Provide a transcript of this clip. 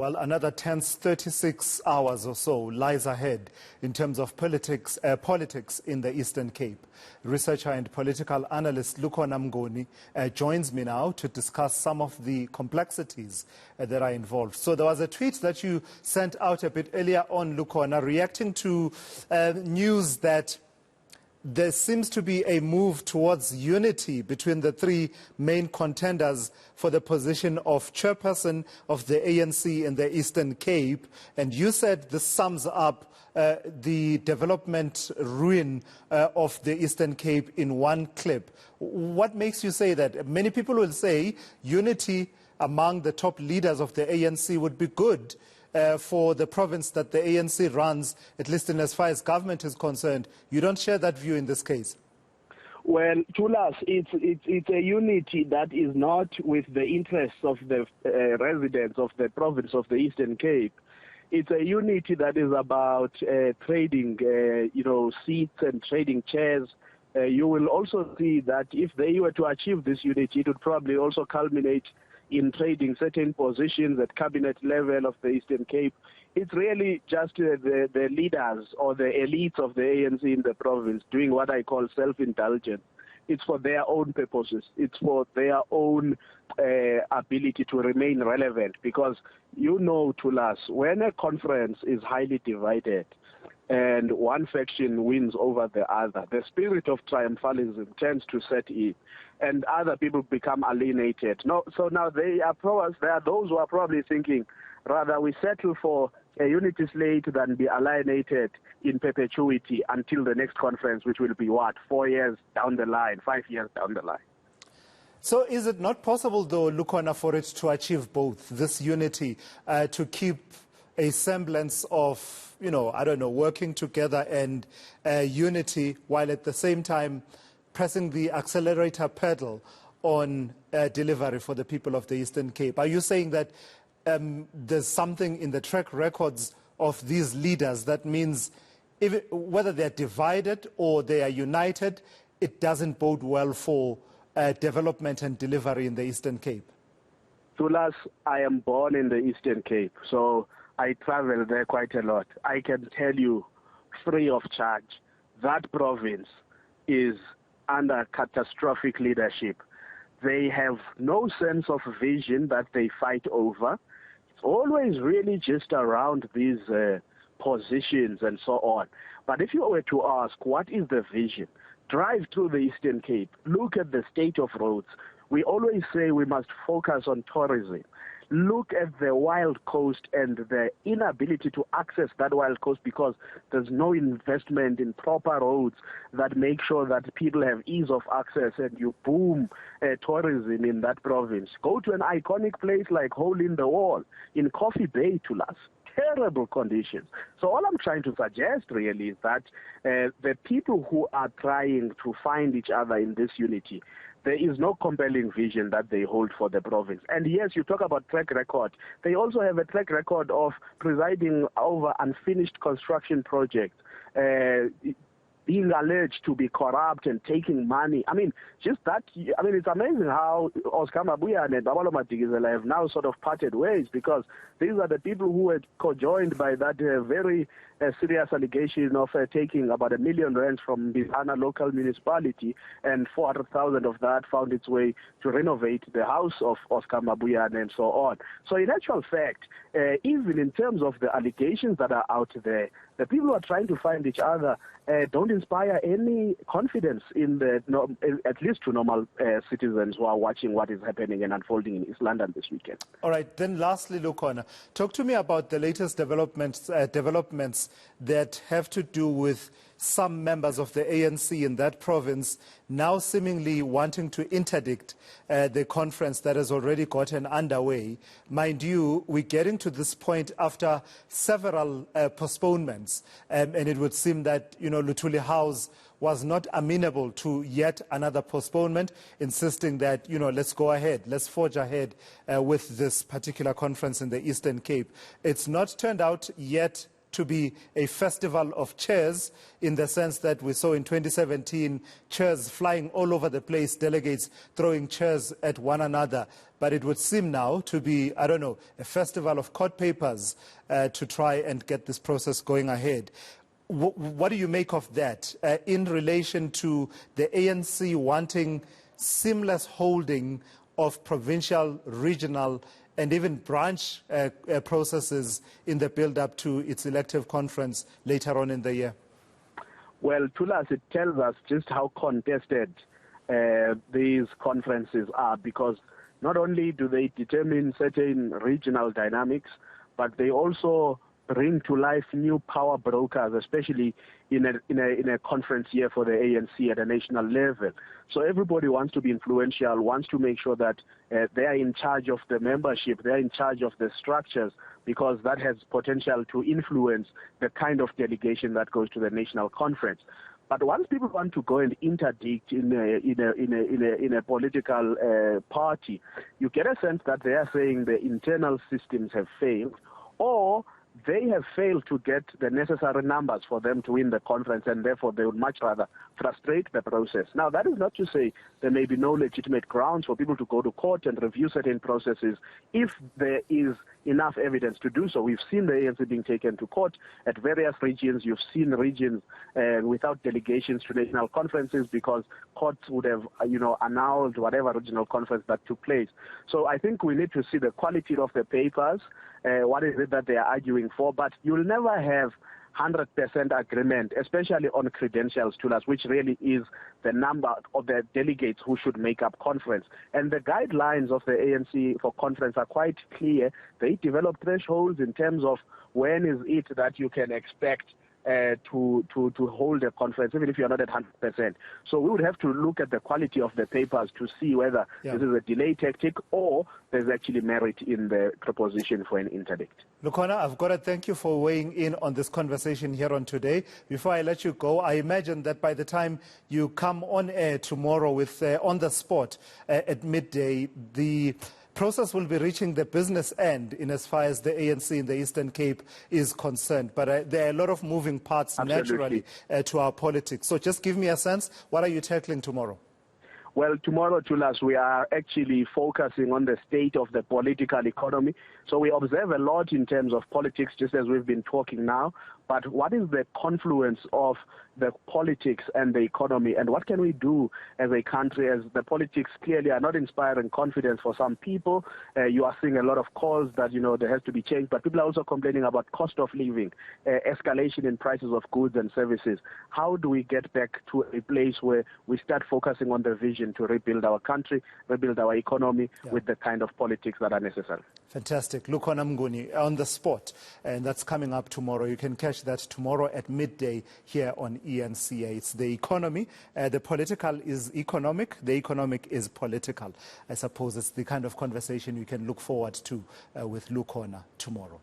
Well, another tense 36 hours or so lies ahead in terms of politics in the Eastern Cape. Researcher and political analyst Lukhona Mnguni joins me now to discuss some of the complexities that are involved. So there was a tweet that you sent out a bit earlier on, Lukhona, reacting to news that there seems to be a move towards unity between the three main contenders for the position of chairperson of the ANC in the Eastern Cape. And you said this sums up the development ruin of the Eastern Cape in one clip. What makes you say that? Many people will say unity among the top leaders of the ANC would be good for the province that the ANC runs, at least in as far as government is concerned. You don't share that view in this case? Well, Thulas, it's a unity that is not with the interests of the residents of the province of the Eastern Cape. It's a unity that is about trading, seats and trading chairs. You will also see that if they were to achieve this unity, it would probably also culminate in trading certain positions at cabinet level of the Eastern Cape. It's really just the leaders or the elites of the ANC in the province doing what I call self-indulgence. It's for their own purposes. It's for their own ability to remain relevant. Because Thulas, when a conference is highly divided and one faction wins over the other, the spirit of triumphalism tends to set in, and other people become alienated. So now there are those who are probably thinking, rather we settle for a unity slate than be alienated in perpetuity until the next conference, which will be 4 years down the line, 5 years down the line. So is it not possible, though, Lukhona, for it to achieve both, this unity, to keep a semblance of, working together and unity, while at the same time pressing the accelerator pedal on delivery for the people of the Eastern Cape? Are you saying that there's something in the track records of these leaders that means whether they're divided or they are united, it doesn't bode well for development and delivery in the Eastern Cape? Thulas, I am born in the Eastern Cape, so I travel there quite a lot. I can tell you, free of charge, that province is under catastrophic leadership. They have no sense of vision that they fight over. It's always really just around these positions and so on. But if you were to ask, what is the vision? Drive through the Eastern Cape. Look at the state of roads. We always say we must focus on tourism. Look at the wild coast and the inability to access that wild coast because there's no investment in proper roads that make sure that people have ease of access, and you boom tourism in that province. Go to an iconic place like Hole in the Wall in Coffee Bay, Thulas. Terrible conditions. So all I'm trying to suggest really is that the people who are trying to find each other in this unity, there is no compelling vision that they hold for the province. And yes, you talk about track record. They also have a track record of presiding over unfinished construction projects, being alleged to be corrupt and taking money. It's amazing how Oscar Mabuya and Babalo Matikizela have now sort of parted ways, because these are the people who were co-joined by that very serious allegation of taking about R1 million from the Ghana local municipality, and 400,000 of that found its way to renovate the house of Oscar Mabuya and so on. So in actual fact, even in terms of the allegations that are out there, the people who are trying to find each other don't inspire any confidence in at least to normal citizens who are watching what is happening and unfolding in East London this weekend. All right. Then lastly, Lukhona, talk to me about the latest developments that have to do with some members of the ANC in that province now seemingly wanting to interdict the conference that has already gotten underway. Mind you, we're getting to this point after several postponements, and it would seem that, Luthuli House was not amenable to yet another postponement, insisting that, let's go ahead, let's forge ahead with this particular conference in the Eastern Cape. It's not turned out yet to be a festival of chairs, in the sense that we saw in 2017 chairs flying all over the place, delegates throwing chairs at one another. But it would seem now to be, I don't know, a festival of court papers to try and get this process going ahead. What do you make of that in relation to the ANC wanting seamless holding of provincial, regional, and even branch processes in the build-up to its elective conference later on in the year? Well, Thulas, it tells us just how contested these conferences are, because not only do they determine certain regional dynamics, but they also bring to life new power brokers, especially in a conference year for the ANC at a national level. So everybody wants to be influential, wants to make sure that they are in charge of the membership, they are in charge of the structures, because that has potential to influence the kind of delegation that goes to the national conference. But once people want to go and interdict in a political party, you get a sense that they are saying the internal systems have failed, or they have failed to get the necessary numbers for them to win the conference, and therefore they would much rather frustrate the process. Now, that is not to say there may be no legitimate grounds for people to go to court and review certain processes if there is enough evidence to do so. We've seen the ANC being taken to court at various regions. You've seen regions without delegations to national conferences because courts would have, annulled whatever regional conference that took place. So I think we need to see the quality of the papers, what is it that they are arguing for, but you'll never have 100% agreement, especially on credentials, Thulas, which really is the number of the delegates who should make up conference. And the guidelines of the ANC for conference are quite clear. They develop thresholds in terms of when is it that you can expect to hold a conference, even if you're not at 100%. So we would have to look at the quality of the papers to see whether this is a delay tactic or there's actually merit in the proposition for an interdict. Lukhona, I've got to thank you for weighing in on this conversation here on Today. Before I let you go, I imagine that by the time you come on air tomorrow with On the Spot at midday, the process will be reaching the business end in as far as the ANC in the Eastern Cape is concerned. But there are a lot of moving parts naturally to our politics. So just give me a sense, what are you tackling tomorrow? Well, tomorrow, Thulas, we are actually focusing on the state of the political economy. So we observe a lot in terms of politics, just as we've been talking now. But what is the confluence of the politics and the economy, and what can we do as a country, as the politics clearly are not inspiring confidence for some people? You are seeing a lot of calls that, there has to be change, but people are also complaining about cost of living, escalation in prices of goods and services. How do we get back to a place where we start focusing on the vision to rebuild our country, rebuild our economy with the kind of politics that are necessary? Fantastic. Lukhona Mnguni on the spot, and that's coming up tomorrow. You can catch that tomorrow at midday here on ENCA. It's the economy. The political is economic. The economic is political. I suppose it's the kind of conversation you can look forward to with Lukhona tomorrow.